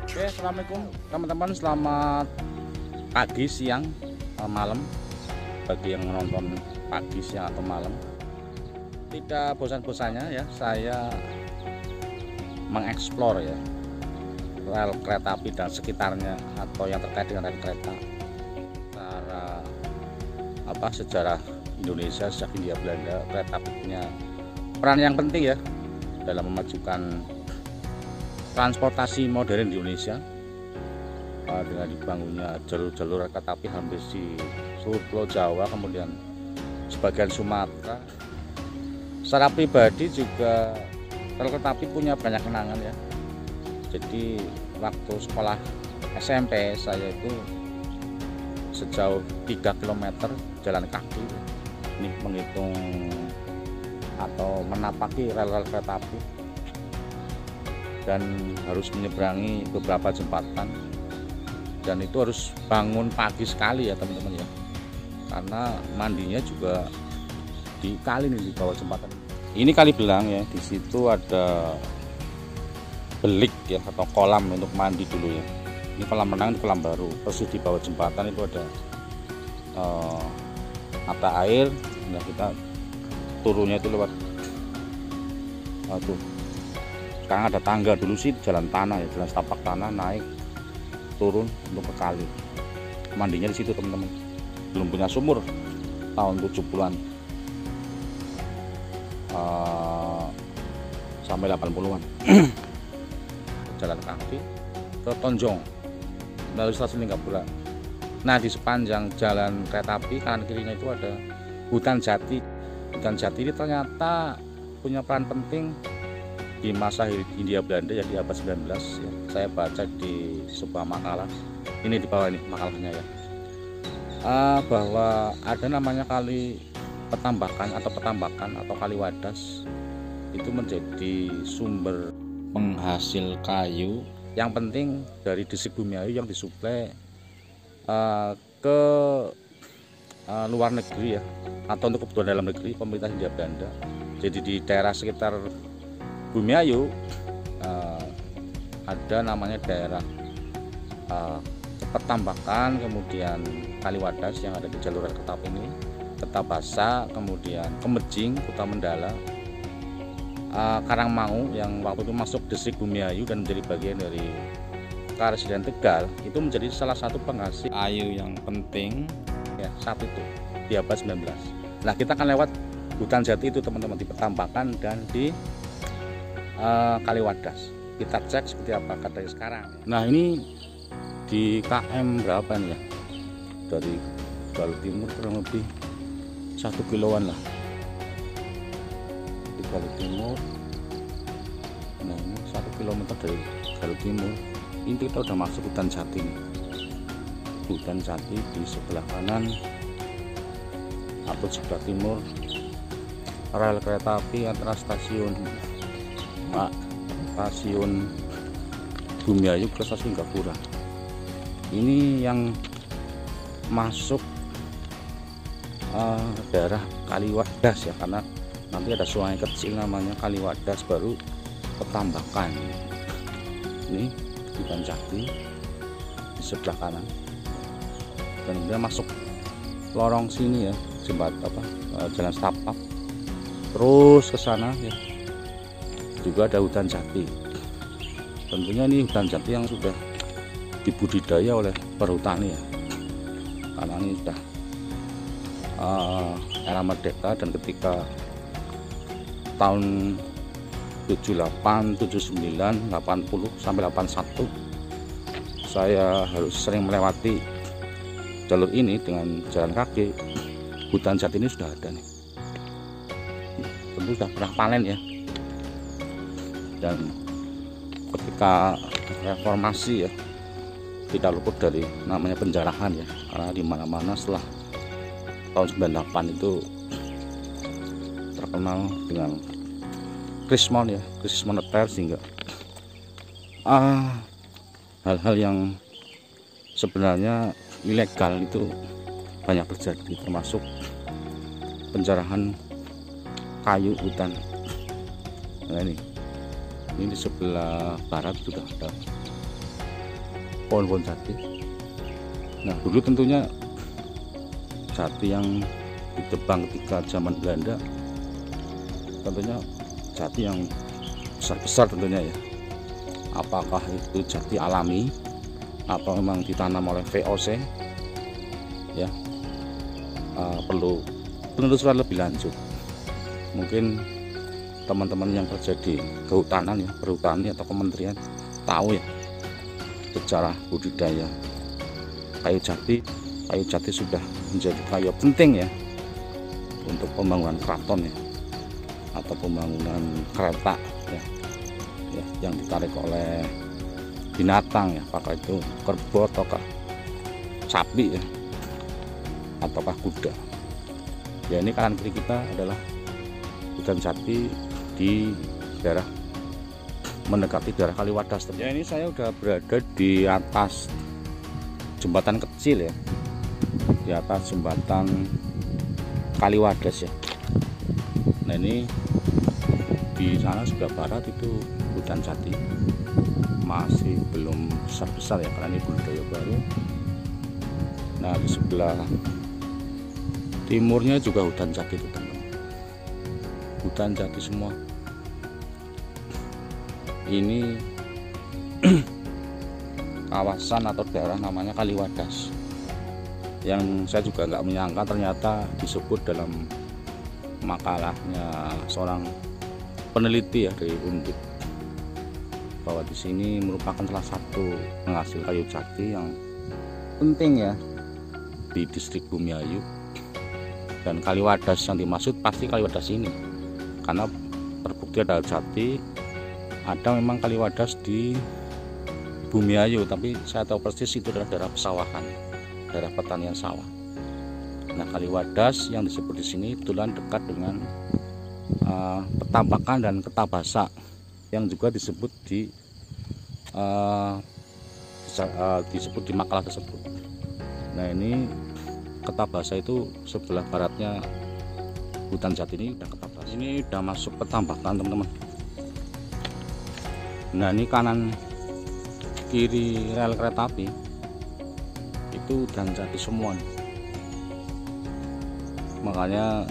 Oke, assalamualaikum teman-teman, selamat pagi, siang, malam bagi yang menonton pagi, siang atau malam. Tidak bosan-bosannya ya saya mengeksplor ya rel kereta api dan sekitarnya atau yang terkait dengan rel kereta. Sejarah Indonesia sejak Hindia Belanda, kereta api punya peran yang penting ya dalam memajukan transportasi modern di Indonesia dengan dibangunnya jalur-jalur kereta api hampir di seluruh Pulau Jawa, kemudian sebagian Sumatera. Secara pribadi juga rel kereta api punya banyak kenangan ya. Jadi waktu sekolah SMP saya itu sejauh 3 km jalan kaki ini menghitung atau menapaki rel-rel kereta api dan harus menyeberangi beberapa jembatan, dan itu harus bangun pagi sekali ya teman-teman ya, karena mandinya juga di kali ini, di bawah jembatan ini kali Belang ya. Di situ ada belik ya atau kolam untuk mandi dulu ya. Ini kolam renang, kolam baru persis di bawah jembatan itu ada mata air. Nah, kita turunnya itu lewat tuh. Sekarang ada tangga, dulu sih jalan tanah ya, jalan setapak tanah, naik turun untuk ke kali. Mandinya di situ teman-teman. Belum punya sumur tahun 70-an sampai 80-an. Jalan kaki ke Tonjong lalu stasiun Lingkapura. Nah, di sepanjang jalan kereta api kanan kirinya itu ada hutan jati. Hutan jati ini ternyata punya peran penting di masa Hindia Belanda ya, di abad 19 ya. Saya baca di sebuah makalah, ini di bawah ini makalahnya ya, bahwa ada namanya kali Petambakan atau Kali Wadas. Itu menjadi sumber penghasil kayu yang penting dari Distrik Bumiayu yang disuplai ke luar negeri ya, atau untuk kebutuhan dalam negeri pemerintah Hindia Belanda. Jadi di daerah sekitar Bumiayu ada namanya daerah Petambakan, kemudian Kali Wadas yang ada di jalur kereta api ini, Ketabasa, kemudian Kemejing, Kota Mendala, Karangmangu yang waktu itu masuk Distrik Bumiayu dan menjadi bagian dari Karesiden Tegal. Itu menjadi salah satu penghasil kayu yang penting ya saat itu di abad 19. Nah, kita akan lewat hutan jati itu teman-teman, di Petambakan dan di Kali Wadas. Kita cek seperti apa katanya sekarang. Nah, ini di KM berapa nih ya, dari Galuh Timur kurang lebih 1 kiloan lah di Galuh Timur. Nah, ini 1 kilometer dari Galuh Timur. Ini kita udah masuk hutan jati nih. Hutan jati di sebelah kanan atau sebelah timur rel kereta api antara stasiun Bumiayu ke stasiun Lingkapura. Ini yang masuk daerah Kali Wadas ya, karena nanti ada sungai kecil namanya Kali Wadas, baru Petambakan. Ini hutan jati di sebelah kanan, dan kemudian masuk lorong sini ya, jalan setapak terus ke sana ya, juga ada hutan jati. Tentunya ini hutan jati yang sudah dibudidaya oleh perhutani ya, karena ini sudah era merdeka, dan ketika tahun 78, 79, 80 sampai 81 saya harus sering melewati jalur ini dengan jalan kaki. Hutan jati ini sudah ada nih, tentu sudah pernah panen ya. Dan ketika reformasi ya, tidak luput dari namanya penjarahan ya, karena di mana-mana setelah tahun 98 itu terkenal dengan krismon ya, krisis moneter, sehingga hal-hal yang sebenarnya ilegal itu banyak terjadi, termasuk penjarahan kayu hutan. Nah ini di sebelah barat juga ada pohon-pohon jati. Nah dulu tentunya jati yang ditebang ketika zaman Belanda tentunya jati yang besar-besar tentunya ya. Apakah itu jati alami atau memang ditanam oleh VOC ya, perlu penelusuran lebih lanjut. Mungkin teman-teman yang kerja di kehutanan ya, perhutani atau kementerian tahu ya sejarah budidaya kayu jati. Kayu jati sudah menjadi kayu penting ya untuk pembangunan keraton ya, atau pembangunan kereta ya, yang ditarik oleh binatang ya, apakah itu kerbau ataukah sapi ya, ataukah kuda ya. Ini kanan kiri kita adalah hutan jati di daerah mendekati daerah Kaliwadas ya. Ini saya udah berada di atas jembatan kecil ya, di atas jembatan Kaliwadas ya. Nah ini di sana sebelah barat itu hutan jati, masih belum besar-besar ya karena ini budidaya baru. Nah di sebelah timurnya juga hutan jati itu teman-teman, hutan jati semua. Ini kawasan atau daerah namanya Kaliwadas, yang saya juga nggak menyangka ternyata disebut dalam makalahnya seorang peneliti ya dari Undip, bahwa di sini merupakan salah satu penghasil kayu jati yang penting ya di distrik Bumiayu. Dan Kaliwadas yang dimaksud pasti Kaliwadas ini, karena terbukti ada jati, ada memang Kaliwadas di Bumiayu, tapi saya tahu persis itu adalah daerah pesawahan, daerah pertanian sawah. Nah Kaliwadas yang disebut di sini kebetulan dekat dengan petambakan dan ketabasa yang juga disebut di makalah tersebut. Nah ini ketabasa itu sebelah baratnya hutan jati, ini udah ketabasa, ini udah masuk petambakan teman-teman. Nah ini kanan kiri rel kereta api itu hutan jati semua nih. Makanya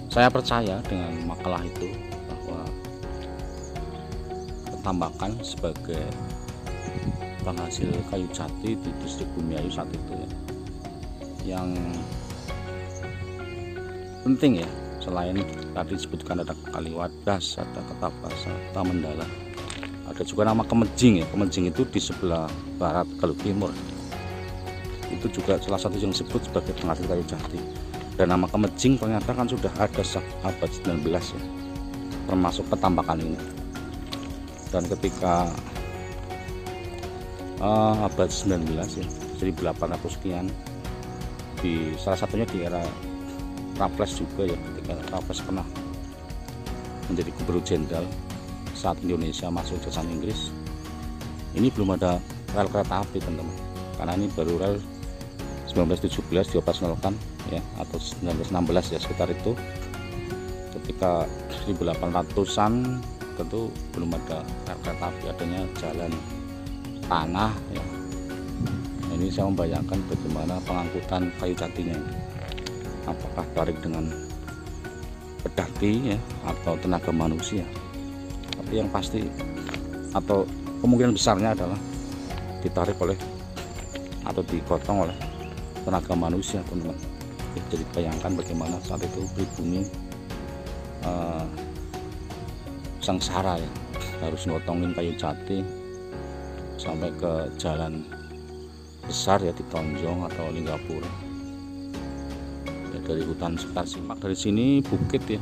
saya percaya dengan makalah itu bahwa petambakan sebagai penghasil kayu jati di distrik Bumiayu saat itu ya, yang penting ya. Selain tadi disebutkan ada Kaliwadas, ada Ketabasa, Tamendala, ada juga nama Kemejing ya. Kemejing itu di sebelah barat kalau timur, itu juga salah satu yang disebut sebagai penghasil kayu jati. Dan nama Kemejing ternyata kan sudah ada sejak abad 19 ya, termasuk petambakan ini. Dan ketika abad 19 ya, 1800 sekian, di salah satunya di era Raffles juga ya, ketika Raffles pernah menjadi gubernur jenderal saat Indonesia masuk jajahan Inggris. Ini belum ada rel kereta api teman-teman, karena ini baru rel 1917 dioperasikan ya, atau 1916 ya sekitar itu. Ketika 1800-an tentu belum ada rel kereta api, adanya jalan tanah ya. Ini saya membayangkan bagaimana pengangkutan kayu jatinya, apakah tarik dengan pedati ya atau tenaga manusia. Tapi yang pasti atau kemungkinan besarnya adalah ditarik oleh atau digotong oleh tenaga manusia teman-teman. Jadi bayangkan bagaimana saat itu pribumi sengsara ya, harus ngotongin kayu jati sampai ke jalan besar ya di Tonjong atau Linggapura ya, dari hutan sekitar Simak. Dari sini bukit ya,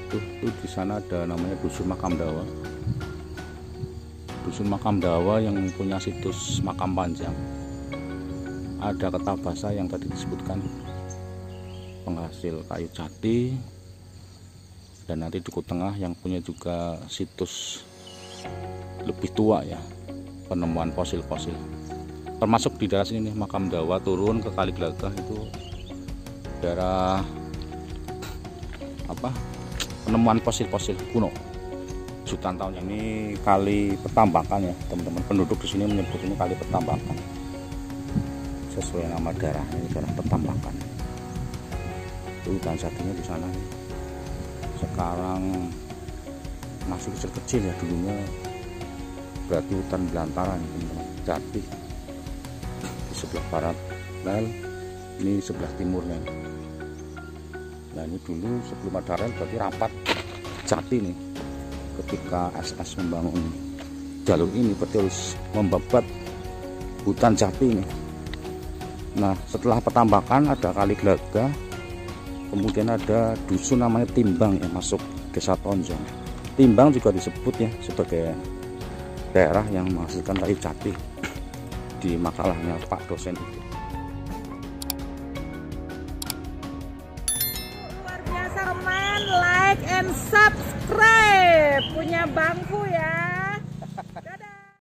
tuh di sana ada namanya Dusun Makam Dawa. Dusun Makam Dawa yang punya situs makam panjang. Ada Ketabasa yang tadi disebutkan penghasil kayu jati, dan nanti Duku Tengah yang punya juga situs lebih tua ya, penemuan fosil-fosil. Termasuk di daerah sini nih, Makam Dawa turun ke Kali Glagah itu daerah penemuan fosil-fosil kuno jutaan tahun. Ini kali Petambakan ya teman-teman, penduduk di sini menyebut ini kali Petambakan sesuai nama daerahnya, ini daerah Petambakan. Itu hutan jatinya di sana nih. Sekarang masih kecil-kecil ya, dulunya berarti hutan belantara nih teman-teman, jati di sebelah barat rel, ini sebelah timurnya. Nah ini dulu sebelum ada rel berarti rapat jati nih. Ketika SS membangun jalur ini berarti harus membabat hutan jati ini. Nah setelah Petambakan ada Kali Glaga, kemudian ada dusun namanya Timbang yang masuk Desa Tonjong. Timbang juga disebut ya sebagai daerah yang menghasilkan kayu jati di makalahnya Pak dosen itu. Luar biasa, komen, like and subscribe punya Bangku.